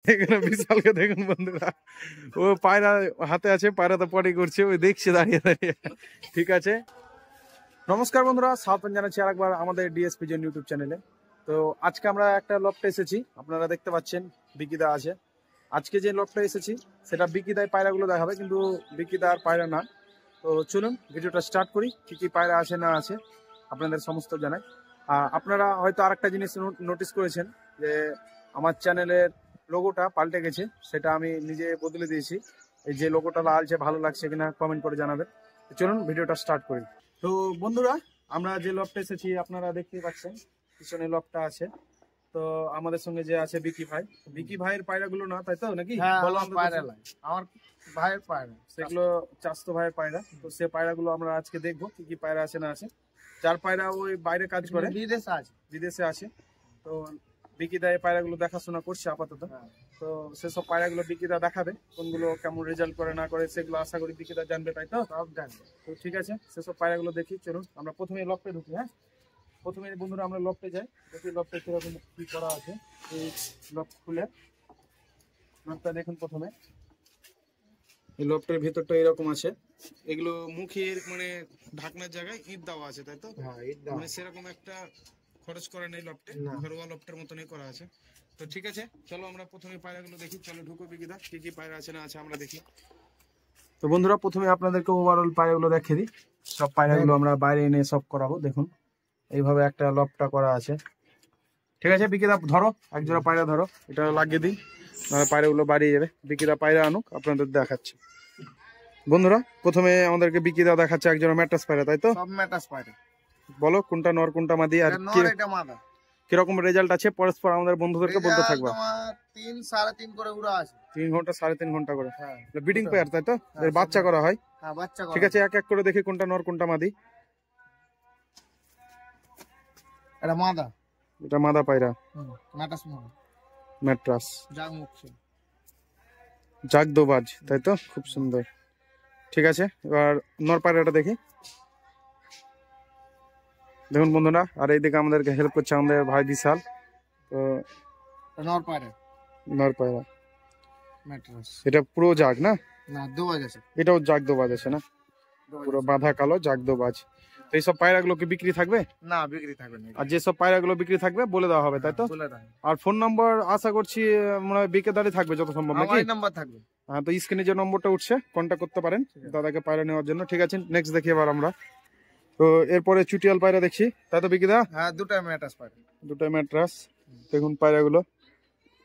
এখানে বিশালকে দেখুন বন্ধুরা, ও পায়রা হাতে আছে, পায়রা তো পটি করছে, ওই দেখছে দাঁড়িয়ে দাঁড়িয়ে। ঠিক আছে, নমস্কার বন্ধুরা, স্বাগত জানাচ্ছি আরেকবার আমাদের ডিএসপি জন ইউটিউব চ্যানেলে। তো আজকে আমরা একটা লফটে এসেছি, আপনারা দেখতে পাচ্ছেন বিকিদা আছে। আজকে যে লফটে এসেছি সেটা বিকিদায় পায়রাগুলো দেখাবে, কিন্তু বিকিদা আর পায়রা না। তো চলুন ভিডিওটা স্টার্ট করি, কি কি পায়রা আছে না আছে আপনাদের সমস্ত জানাই। আপনারা হয়তো আরেকটা জিনিস নোটিস করেছেন যে আমার চ্যানেলের লোগোটা পাল্টে গেছে, সেটা আমি নিজে বদলে দিয়েছি। এই যে লোগোটা লালছে, ভালো লাগছে কিনা কমেন্ট করে জানাবেন। চলুন ভিডিওটা স্টার্ট করি। তো বন্ধুরা, আমরা যে লফটে এসেছি আপনারা দেখতেই পাচ্ছেন, পিছনে লফটটা আছে। তো আমাদের সঙ্গে যে আছে বিকি ভাই, বিকি ভাইয়ের পায়রাগুলো না, তাই তো নাকি? আমার ভাইয়ের পায়রা, সেগুলো চাস্তো ভাইয়ের পায়রা। তো সে পায়রাগুলো আমরা আজকে দেখবো কি কি পায়রা আছে না আছে। যার পায়রা ওই বাইরে কাজ করে, বিদেশে আছে। তো বিকিদা এই পায়রাগুলো দেখাশোনা করছে আপাতত। তো সেসব পায়রাগুলো বিকিদা দেখাবে, কোনগুলো কেমন রেজাল্ট করে না করে সেগুলো আশা করি বিকিদা জানবে, তাই তো? সব জানবে। তো ঠিক আছে, সেসব পায়রাগুলো দেখি। চলুন আমরা প্রথমে লফটে ঢুকি। হ্যাঁ, প্রথমে বন্ধুরা আমরা লফটে যাই, দেখি লফটে কিরকম কি করা আছে। এই লফট খুলে লফটটা দেখুন। প্রথমে এই লফটের ভিতরটা এরকম আছে। এগুলো মুখের মানে ঢাকনার জায়গায় ইট দেওয়া আছে, তাই তো? মানে সেরকম একটা খরচ করা নেই লফটে, ঘরোয়া লফটের মতনই করা আছে। তো ঠিক আছে, চলো আমরা প্রথমে পায়রাগুলো দেখি। চলো ঢুকো বিকিদা, কি কি পায়রা আছে না আছে আমরা দেখি। তো বন্ধুরা, প্রথমে আপনাদেরকে ওভারঅল পায়রাগুলো দেখিয়ে দিই। সব পায়রাগুলো আমরা বাইরে এনে সব করাবো। দেখুন এইভাবে একটা লফটটা করা আছে। ঠিক আছে বিকিদা, ধরো এক জোড়া পায়রা ধরো, এটা লাগিয়ে দিই, নাহলে পায়রাগুলো বাড়িয়ে যাবে। বিকিদা পায়রা আনুক, আপনাদের দেখাচ্ছে। বন্ধুরা, প্রথমে আমাদেরকে বিকিদা দেখাচ্ছে এক জোড়া ম্যাট্রাস পায়রা, তাই তো? সব ম্যাটাস পায়রা। বলো কোনটা নর কোনটা মাদি, আর কিরকম রেজাল্ট আছে পরস্পর আমাদের বন্ধুদেরকে বলতে থাকবা। 3 3.5 করে উড়া আছে। 3 ঘন্টা 3.5 ঘন্টা করে। ব্রিডিং পেয়ার, তাই তো? এর বাচ্চা করা হয়। হ্যাঁ, বাচ্চা করা। ঠিক আছে, এক এক করে দেখি কোনটা নর কোনটা মাদি। এটা মাদা। এটা মাদা পায়রা, ম্যাটাস মাদা, ম্যাট্রাস জাগমুখী, জাগদোবাজ, তাই তো? খুব সুন্দর। ঠিক আছে, এবার নর পায়রাটা দেখি। দেখুন বন্ধুরা, আর এইদিকে আমাদেরকে হেল্প করছে আমাদের ভাই বিশাল। তো নর পায়রা, নর পায়রা ম্যাটাস। এটা পুরো জাগ না? না, দোবাজ আছে। এটাও জাগদোবাজ আছে না? পুরো বাঁধা কালো জাগদোবাজ। তো এইসব পায়রাগুলো কি বিক্রি থাকবে? না, বিক্রি থাকবে না। আর যেসব পায়রাগুলো বিক্রি থাকবে বলে দেওয়া হবে, তাই তো? আর ফোন নম্বর আশা করছি মনে হয় বিকেদারে থাকবে যত সম্ভব, নাকি? আমার নাম্বার থাকবে। হ্যাঁ, তো স্ক্রিনে যে নম্বরটা উঠছে কন্ট্যাক্ট করতে পারেন দাদাকে পায়রা নেওয়ার জন্য। ঠিক আছে, নেক্সট দেখি এবার আমরা। তো এরপরে চুটিয়াল পায়রা দেখছি, তাই তো বিকিদা? হ্যাঁ, দুটাই ম্যাটাস পায়রা, দুটাই ম্যাট্রাস। দেখুন পায়রাগুলো,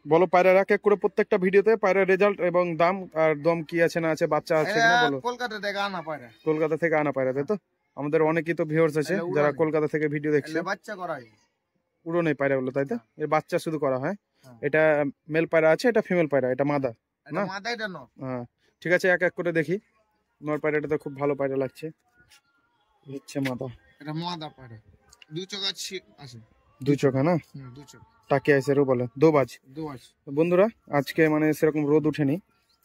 বলো পায়রার এক এক করে প্রত্যেকটা ভিডিওতে পায়রার রেজাল্ট এবং দাম আর দম কি আছে না আছে, বাচ্চা আছে কিনা বলো। কলকাতা থেকে আনা পায়রা। কলকাতা থেকে আনা পায়রা, তাই তো? আমাদের অনেকেই তো ভিউয়ার্স আছে যারা কলকাতা থেকে ভিডিও দেখছে। বাচ্চা করাই পুরো নেই পায়রাগুলো, তাই তো? এর বাচ্চা শুধু করা হয়। এটা মেল পায়রা আছে, এটা ফিমেল পায়রা, এটা মাদা না? মাদা, এটা নর। হ্যাঁ, ঠিক আছে, এক এক করে দেখি। নর পায়রাটা তো খুব ভালো পায়রা লাগছে, হচ্ছে মাদা। এটা মাদা পায়রা, দুই চোখ আছে। দুই চোখা না? দুই চোখ তাকে আছে রো বলে দোবাজ। দোবাজ। বন্ধুরা, আজকে মানে সেরকম রোদ উঠেনি,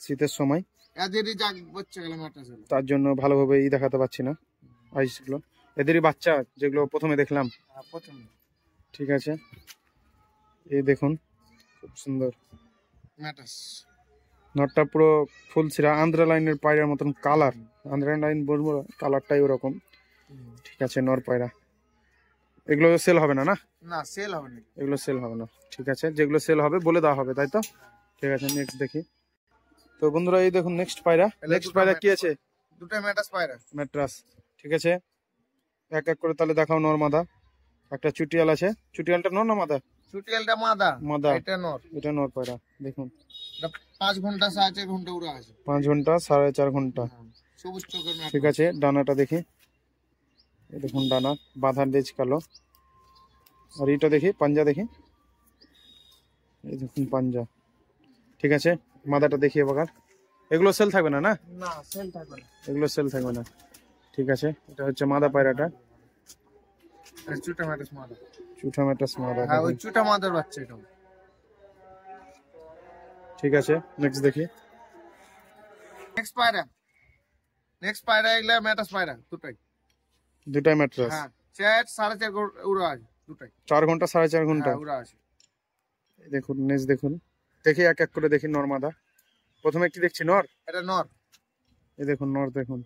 শীতের সময়, এদেরই জাগ বাচ্চা গেল ম্যাটাস, তার জন্য ভালোভাবে দেখাতে পাচ্ছি না আইসগুলো। এদেরই বাচ্চা যেগুলো প্রথমে দেখলাম। ঠিক আছে, এই দেখুন খুব সুন্দর ম্যাটাস। নটটা পুরো ফুল ছিঁড়া আন্ধ্রা লাইনের পায়রার মতন কালার। আন্ধ্রা লাইন বলবো, কালারটাই ওরকম। ঠিক আছে, নর পায়রা। এগুলো সেল হবে না? না, না, সেল হবে না, এগুলো সেল হবে না। ঠিক আছে, যেগুলো সেল হবে বলে দেওয়া হবে, তাই তো? ঠিক আছে, নেক্সট দেখি। তো বন্ধুরা, এই দেখুন নেক্সট পায়রা। নেক্সট পায়রা কি আছে? দুটো ম্যাটাস পায়রা, ম্যাট্রাস। ঠিক আছে, এক এক করে তাহলে দেখাও। নর মাদা, একটা চুটিয়াল আছে। চুটিয়ালটা নর না মাদা? চুটিয়ালটা মাদা। মাদা, এটা নর। এটা নর পায়রা। দেখুন 5 ঘন্টা 4.5 ঘন্টা উড়া আছে। 5 ঘন্টা 4.5 ঘন্টা। সবুজ চোখের ম্যাটাস। ঠিক আছে, ডানাটা দেখি। এই দেখুন ডানা, বাঁধার লেজ কালো। আর এটা দেখি, পাঞ্জা দেখি। এই দেখুন পাঞ্জা। ঠিক আছে, মাদাটা দেখি এবার। এগুলো সেল থাকবে না? না, না, সেল থাকবে না, এগুলো সেল থাকবে না। ঠিক আছে, এটা হচ্ছে মাদা পায়রাটা। চুটা ম্যাটাস মাদা, চুটা ম্যাটাস মাদা। হ্যাঁ, ওই চুটা মাদার বাচ্চা এটা। ঠিক আছে, নেক্সট দেখি। নেক্সট পায়রা এগুলা ম্যাটাস পায়রা, দুটাই ম্যাট্রাস। হ্যাঁ, 4.5 উড়া আছে দুটাই। 4 ঘন্টা 4.5 ঘন্টা উড়া আছে। দেখুন, নেক্সট দেখুন। দেখি এক এক করে দেখি নর মাদা। প্রথমে কি দেখছি নর, এটা নর। এই দেখুন নর, দেখুন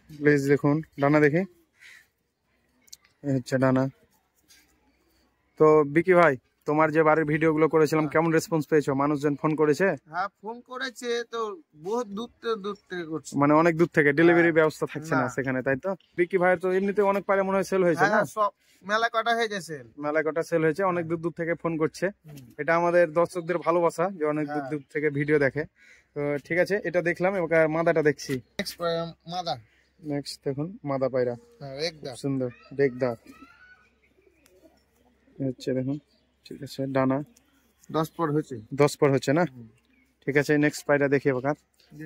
প্লিজ দেখুন ডানা দেখি, এই হচ্ছে ডানা। তো বিকি ভাই, তোমার যে বাড়ির ভিডিও গুলো করেছিলাম কেমন রেসপন্স পেয়েছো? মানুষজন ফোন করেছে? হ্যাঁ ফোন করেছে তো, বহুত দূর থেকে করছে, মানে অনেক দূর থেকে, ডেলিভারি হ্যাঁ। ব্যবস্থা থাকছে না না। সেখানে, তাই তো? বিকি ভাই তো এমনিতে অনেক পায়রা মনে হয় সেল হয়েছে না? হ্যাঁ সব মেলা কটা হয়ে গেছে। মেলা কটা সেল হয়েছে, অনেক দূর দূর থেকে ফোন করছে। এটা আমাদের দর্শকদের ভালোবাসা যে অনেক দূর দূর থেকে ভিডিও দেখে। তো ঠিক আছে, এটা দেখলাম, এবার মাদাটা দেখছি। নেক্সট মাদা। নেক্সট দেখুন মাদা পায়রা, হ্যাঁ একদম সুন্দর দেখদার হচ্ছে, দেখুন ঠিক আছে। ডানা 10 পর হয়েছে। 10 পর হচ্ছে না? ঠিক আছে, নেক্সট পায়রা দেখি এবার।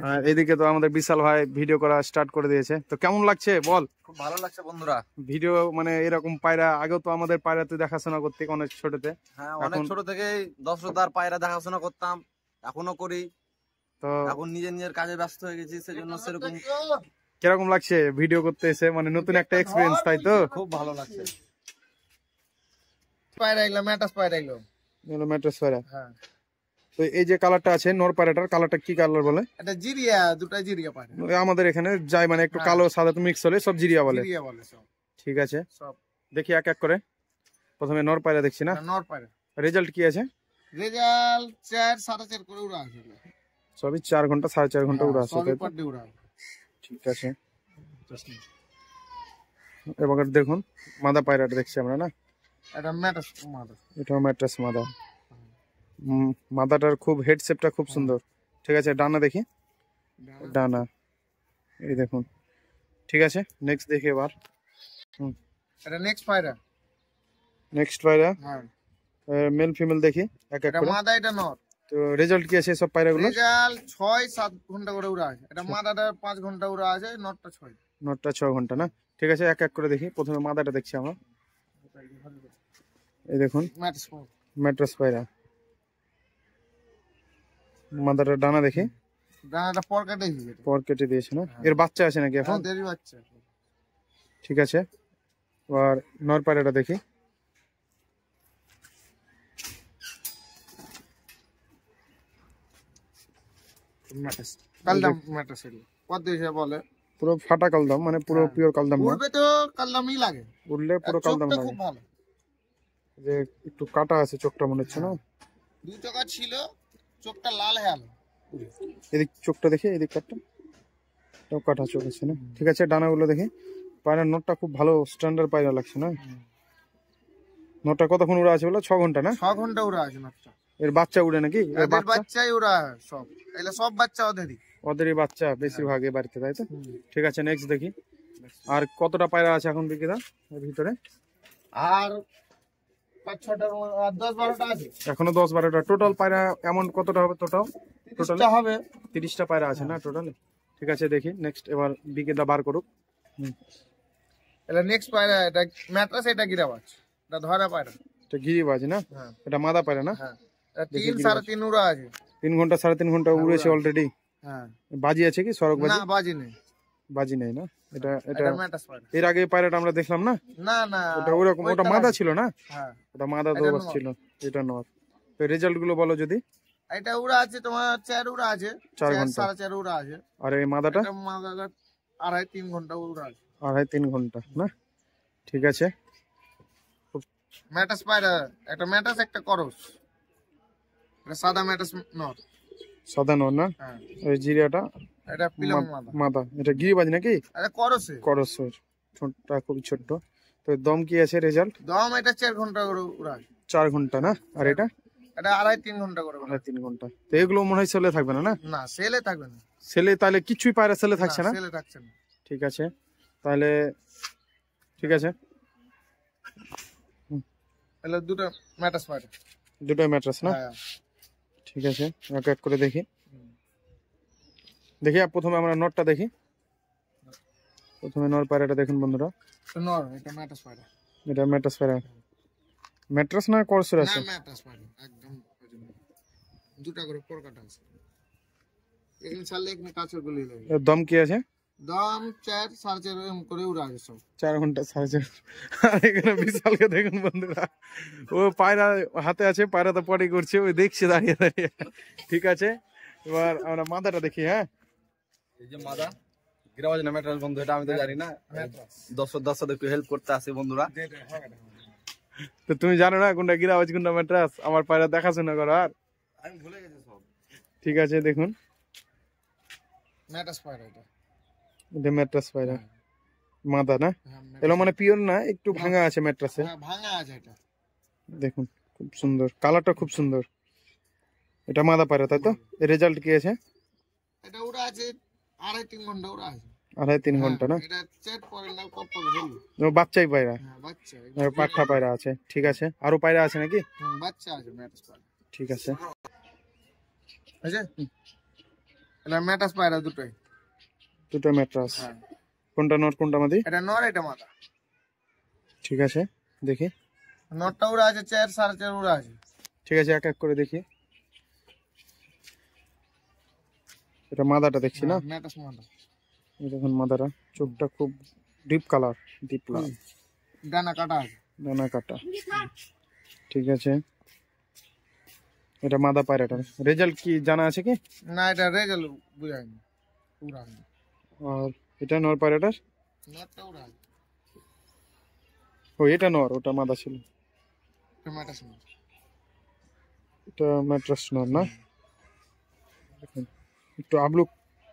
আর এদিকে তো আমাদের বিশাল ভাই ভিডিও করা স্টার্ট করে দিয়েছে। তো কেমন লাগছে বল? খুব ভালো লাগছে বন্ধুরা। ভিডিও মানে এরকম পায়রা আগেও তো আমাদের পায়রাতে দেখাশোনা করতে অনেক ছোটতে। হ্যাঁ অনেক ছোট থেকেই দশরতার পায়রা দেখাশোনা করতাম, এখনো করি। তো এখন নিজের কাজে ব্যস্ত হয়ে গেছি, সেজন্য সেরকম কিরকম লাগছে ভিডিও করতে এসে? মানে নতুন একটা এক্সপিরিয়েন্স, তাই তো? খুব ভালো লাগছে। পায়রা এগুলো ম্যাটাস পায়রা এগুলো। ম্যাট্রেস পায়রা। হ্যাঁ তো এই যে কালারটা আছে নর পায়রাটার, কালারটা কি কালার বলে? এটা জিরিয়া, দুটা জিরিয়া পায়রা। আমাদের এখানে যায় মানে একটু কালো সাদা তো মিক্স হলে সব জিরিয়া বলে। জিরিয়া বলে সব। ঠিক আছে, সব দেখি এক এক করে। প্রথমে নর পায়রা দেখছি না? এটা নর পায়রা। রেজাল্ট কি আছে? রেজাল্ট 4 4.5 করে উড়া আছে। সবই 4 ঘন্টা 4.5 ঘন্টা উড়া আছে, সবই তাই তো? পার ডে উড়া। ঠিক আছে, এবার দেখুন মাদা পায়রাটা দেখছি আমরা না? এটা ম্যাটাস মাদা। এটা ম্যাট্রেস মাদা। মাদাটার খুব হেড শেপটা খুব সুন্দর। ঠিক আছে, ডানা দেখি, ডানা এই দেখুন। ঠিক আছে, নেক্সট দেখি এবার। এটা নেক্সট পায়রা। নেক্সট পায়রা হ্যাঁ মেল ফিমেল দেখি এক এক এটা করে। মাদা, এটা নর। তো রেজাল্ট কি আছে সব পায়রাগুলো? রেজাল্ট 6-7 ঘন্টা করে উড়া আছে। এটা মাদাটা 5 ঘন্টা উড়া আছে, নরটা 6। নটটা 6 ঘন্টা না? ঠিক আছে, এক এক করে দেখি। প্রথমে মাদাটা দেখছি আমরা, এই দেখুন ম্যাটাস ম্যাট্রেস পায়রা। মাদাটার ডানা দেখি, দানাটা পর কেটে দিয়েছে। পর কেটে দিয়েছে না? এর বাচ্চা আছে নাকি এখন? দেরি বাচ্চা। ঠিক আছে, এবার নর পায়রাটা দেখি। ম্যাটাস কালদাম, ম্যাটাস এর কত দিয়েছে বলে? পুরো ফাটা কালদাম, মানে পুরো পিওর কালদাম না? উড়বে তো কালদামই লাগে, উঠলে পুরো কালদাম চোখটা লাগে। খুব ভালো। যে একটু কাটা আছে চোখটা মনে হচ্ছে না? 2 টাকা ছিল, চোখটা লাল হয়ে গেল। এদিক চোখটা দেখি, এদিক কাটটা এটাও কাটা চোখ আছে না? ঠিক আছে, ডানাগুলো দেখি। পায়রার নটটা খুব ভালো স্ট্যান্ডার্ড পায়রা লাগছে না? নটটা কতক্ষণ উড়া আছে বলো? 6 ঘন্টা না? 6 ঘন্টা উড়া আছে নটটা। এর বাচ্চা উড়ে নাকি? এর এদের বাচ্চা বাচ্চাই উড়া সব, এগুলো সব বাচ্চা ওদেরই। ওদেরই বাচ্চা বেশিরভাগ এ বাড়িতে, তাই তো? ঠিক আছে, নেক্সট দেখি। আর কতটা পায়রা আছে এখন বিকিদা এর ভিতরে? আর 5-6টা আর 10-12টা আছে। এখনো 10-12টা টোটাল পায়রা। এমন কতটা হবে টোটাল? 30টা হবে। 30টা পায়রা আছে না টোটালে? ঠিক আছে, দেখি নেক্সট। এবার বিকিদা বার করুক। এটা নেক্সট পায়রা, এটা ম্যাট্রাস, এটা গিরাবাজ, এটা ধরা পায়রা। এটা গিরিবাজ না? হ্যাঁ এটা মাদা পায়রা না? হ্যাঁ, এটা 3-3.5 উড়া আছে। 3 ঘন্টা 3.5 ঘন্টা উড়েছে অলরেডি। হ্যাঁ বাজি আছে কি? সরক বাজি? না বাজি নেই, বাজি নেই না? এটা এটা এটা ম্যাট্রাস পায়রা। এর আগে এই পায়রাটা আমরা দেখলাম না? না না ওটা ওরকম, ওটা মাদা ছিল না? হ্যাঁ ওটা মাদা এটা দোবাস নর। ছিল, এটা নর। তো রেজাল্ট গুলো বলো যদি। এটা উড়া আছে তোমার 4 উড়া আছে, 4 ঘন্টা। 4.5 উড়া আছে। আর এই মাদাটা? এটা মাদাটা 2.5-3 ঘন্টা উড়া আছে। 2.5-3 ঘন্টা না? ঠিক আছে, ম্যাটাস পায়রা, একটা ম্যাটাস একটা করস। এটা সাদা ম্যাটাস নর। সাদা নর না? হ্যাঁ ওই জিরিয়াটা এটা পিলং মাদা। মাদা। এটা গিরিবাজ নাকি? এটা করসে। করসের ছোটটা খুবই ছোট্ট। তো দম কি আছে রেজাল্ট? দম এটা 4 ঘন্টা করে উড়া আছে। 4 ঘন্টা না? আর এটা? এটা 2.5-3 ঘন্টা করে উড়া। 3 ঘন্টা। তো এগুলো মনে হয় সেলে থাকবে না? না না সেলে থাকবে না। সেলে তাহলে কিছুই পায়রা সেলে থাকছে না? সেলে থাকছে না। ঠিক আছে, তাহলে ঠিক আছে। এগুলো দুটো ম্যাটাস পায়রা। দুটোই ম্যাট্রেস না? হ্যাঁ ঠিক আছে, এক এক করে দেখি। দেখি প্রথমে আমরা নটটা দেখি। প্রথমে নর পায়রাটা দেখুন বন্ধুরা। এটা নর, এটা ম্যাটাস পায়রা। এটা ম্যাট্রেস পায়রা। ম্যাট্রেস না করসের না আছে? ম্যাটাস পায়রা একদম দুটো করে পর কাটা আছে। এখানে চাললে এখানে কাঁচের গুলি লাগে। এর দম কি আছে? দাম 4-4.5 এরকম করে উড়া আছে সব। 4 ঘন্টা 4.5। আর এখানে বিশালকে দেখুন বন্ধুরা, ও পায়রা হাতে আছে, পায়রা তো পটি করছে, ওই দেখছে দাঁড়িয়ে দাঁড়িয়ে। ঠিক আছে, এবার আমরা মাদাটা দেখি। হ্যাঁ, এই যে মাদা গিরাবাজ না ম্যাট্রাস বন্ধু, এটা আমি তো জানি না। দর্শকদের সাথে একটু হেল্প করতে আসি বন্ধুরা। তো তুমি জানো না কোনটা গিরাবাজ কোনটা ম্যাট্রাস? আমার পায়রা দেখাশোনা করো। আর আমি ভুলে গেছি সব। ঠিক আছে, দেখুন ম্যাটাস পায়রা এটা। এটা ম্যাট্রাস পায়রা মাদা না, হ্যাঁ, এগুলো মানে পিওর না, একটু ভাঙা আছে ম্যাট্রাসে। হ্যাঁ, ভাঙা আছে এটা। দেখুন খুব সুন্দর, কালারটা খুব সুন্দর। এটা মাদা পায়রা, তাই তো? এর রেজাল্ট কি আছে? এটা উড়া আছে 2.5-3 ঘন্টা উড়া আছে। 2.5-3 ঘন্টা না? এটা চেট পরে না কপ পরে হলো। ও বাচ্চাই পায়রা, হ্যাঁ, বাচ্চা। পাঠা পায়রা আছে। ঠিক আছে, আরো পায়রা আছে নাকি? বাচ্চা আছে ম্যাটাস পায়রা। ঠিক আছে, আছে এটা ম্যাটাস পায়রা দুটোই। দুটো ম্যাট্রাস। হ্যাঁ, কোনটা নর কোনটা মাদি? এটা নর, এটা মাদা। ঠিক আছে, দেখি। নরটা উড়া আছে 4-4.5 উড়া আছে। ঠিক আছে, এক এক করে দেখি। এটা মাদাটা দেখছি না? ম্যাটাস মাদা। এই দেখুন মাদাটা, চোখটা খুব ডিপ কালার, ডিপ লাল, ডানা কাটা আছে। দানা কাটা। ঠিক আছে, এটা মাদা পায়রাটার রেজাল্ট কি জানা আছে কি? না, এটা রেজাল্ট বুঝায়নি, উড়া আছে। আর এটা নর পায়রাটার? নরটা উড়া আছে। ও এটা নর, ওটা মাদা ছিল। এটা ম্যাটাস মাদা। এটা ম্যাট্রাস নর না? দেখুন একটু আবলুক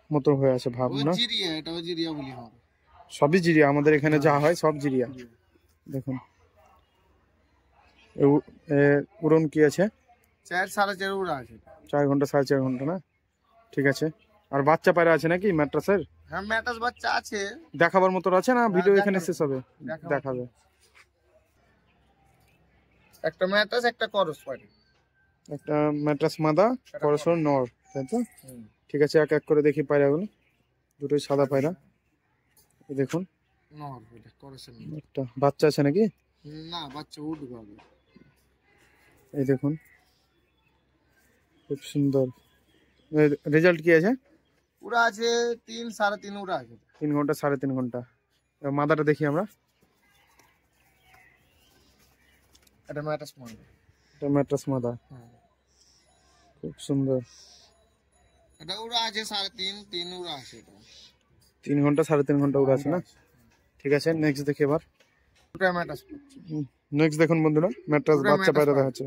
মতো হয়ে আছে ভাব ও না? জিরিয়া, এটা ও জিরিয়া বলি আমরা। সবই জিরিয়া, আমাদের এখানে যা হয় সব জিরিয়া। দেখুন উড়ন কি আছে? 4-4.5 উড়া আছে। 4 ঘন্টা 4.5 ঘন্টা না? ঠিক আছে, আর বাচ্চা পায়রা আছে নাকি ম্যাট্রাসের? হ্যাঁ, ম্যাটাস বাচ্চা আছে। দেখাবার মতো আছে না? ভিডিও এখানে দেখাবো। শেষ হবে, দেখাবো। দেখাবে। একটা ম্যাটাস, একটা করস পায়রা। একটা ম্যাট্রাস মাদা, পরশর নর, তাই তো? ঠিক আছে, এক এক করে দেখি পায়রাগুলো। দুটোই সাদা পায়রা। এই দেখুন নর, এটা করস না। একটা বাচ্চা আছে নাকি? না, বাচ্চা উঠবে আগে। এই দেখুন খুব সুন্দর। রেজাল্ট কি আছে? উড়া আছে 3-3.5 উড়া আছে। 3 ঘন্টা 3.5 ঘন্টা। এবার মাদাটা দেখি আমরা। এটা ম্যাটাস মাদা। এটা ম্যাট্রাস মাদা, হ্যাঁ, খুব সুন্দর। এটা উড়া আছে 3.5 উড়া আছে এটা। 3 ঘন্টা 3.5 ঘন্টা উড়ে আছে না? ঠিক আছে, নেক্সট দেখি এবার। দুটো ম্যাটাস। নেক্সট দেখুন বন্ধুরা, ম্যাট্রাস দুটোই বাচ্চা mattress পায়রা পায়রা। দেখাচ্ছে।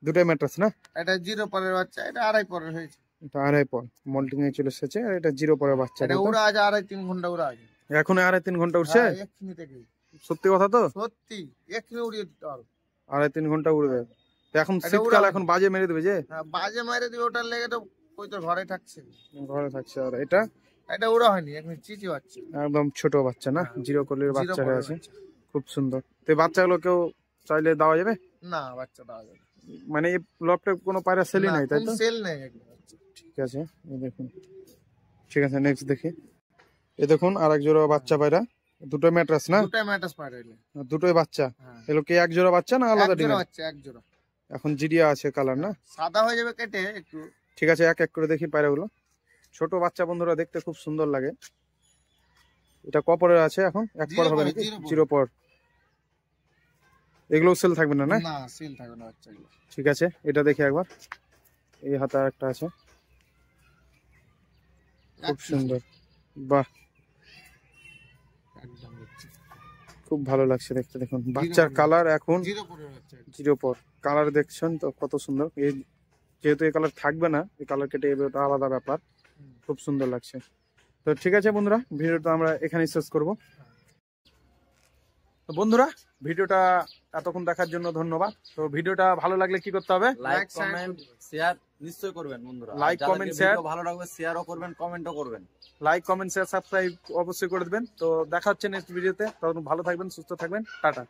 দুটাই ম্যাট্রাস না? এটা 0 পরের বাচ্চা, এটা 2.5 পরের হয়েছে। এটা 2.5 পর মল্টিং এ চলে এসেছে, আর এটা 0 পরের বাচ্চা। এটা উড়া আছে 2.5-3 ঘন্টা উড়া আছে। এখন 2.5-3 ঘন্টা উঠছে? হ্যাঁ, এক্ষুনি থেকে। সত্যি কথা তো? সত্যি, এক্ষুনি উড়িয়ে দিতে পারো। 2.5-3 ঘন্টা উড়বে। তো এখন এটা শীতকাল, উড়াবে। এখন বাজে মেরে দেবে যে। হ্যাঁ, বাজে মাইরে দিবে, ওটার লেগে তো ওই তো ঘরে থাকছে। ঘরে থাকছে। আর এটা এটা উড়া হয়নি, এখন চিচি বাচ্চা। একদম ছোট বাচ্চা না? 0 কোলের 0 বাচ্চা হয়ে পরের আছে, বাচ্চা। খুব সুন্দর। তো এই বাচ্চাগুলো কেউ চাইলে দেওয়া যাবে? না, বাচ্চা দেওয়া যাবে। মানে এই লফটে কোনো পায়রা সেলই নাই, তাই তো? সেল নেই এগুলো। ঠিক আছে, এই দেখুন। ঠিক আছে, নেক্সট দেখি। এই দেখুন আর এক জোড়া বাচ্চা পায়রা, দুটো ম্যাট্রাস না? দুটাই ম্যাটাস পায়রা এগুলো। দুটোই বাচ্চা। হ্যাঁ, এগুলো কি এক জোড়া বাচ্চা না আলাদা এক ডিম? জোড়া বাচ্চা, এক জোড়া। এখন জিরিয়া আছে কালার না? সাদা হয়ে যাবে কেটে একটু। ঠিক আছে, এক এক করে দেখি পায়রাগুলো। ছোট বাচ্চা বন্ধুরা, দেখতে খুব সুন্দর লাগে। এটা কপরের আছে এখন? এক পর হবে নাকি? 0 পর। এগুলো সেল থাকবে না না? না, সেল থাকবে না বাচ্চাগুলো। ঠিক আছে, এটা দেখি একবার। এই হাতে একটা আছে, খুব সুন্দর। বাহ, একদম বাচ্চা। খুব ভালো লাগছে দেখতে। দেখুন বাচ্চার কালার এখন 0 পরের বাচ্চা। 0 পর। কালার দেখছেন তো কত সুন্দর। এই যেহেতু এই কালার থাকবে না, এই কালার কেটে এবার ওটা আলাদা ব্যাপার, খুব সুন্দর লাগছে। তো ঠিক আছে বন্ধুরা, ভিডিওটা আমরা এখানেই শেষ করব। তো বন্ধুরা, ভিডিওটা এতক্ষণ দেখার জন্য ধন্যবাদ। তো ভিডিওটা ভালো লাগলে কি করতে হবে? লাইক, কমেন্ট, শেয়ার নিশ্চয়ই করবেন বন্ধুরা। Like, comment, share. ভালো লাগবে শেয়ারও করবেন, কমেন্টও করবেন। লাইক, কমেন্ট, শেয়ার, সাবস্ক্রাইব অবশ্যই করে দেবেন। তো দেখা হচ্ছে নেক্সট ভিডিওতে। তখন ভালো থাকবেন, সুস্থ থাকবেন, টাটা।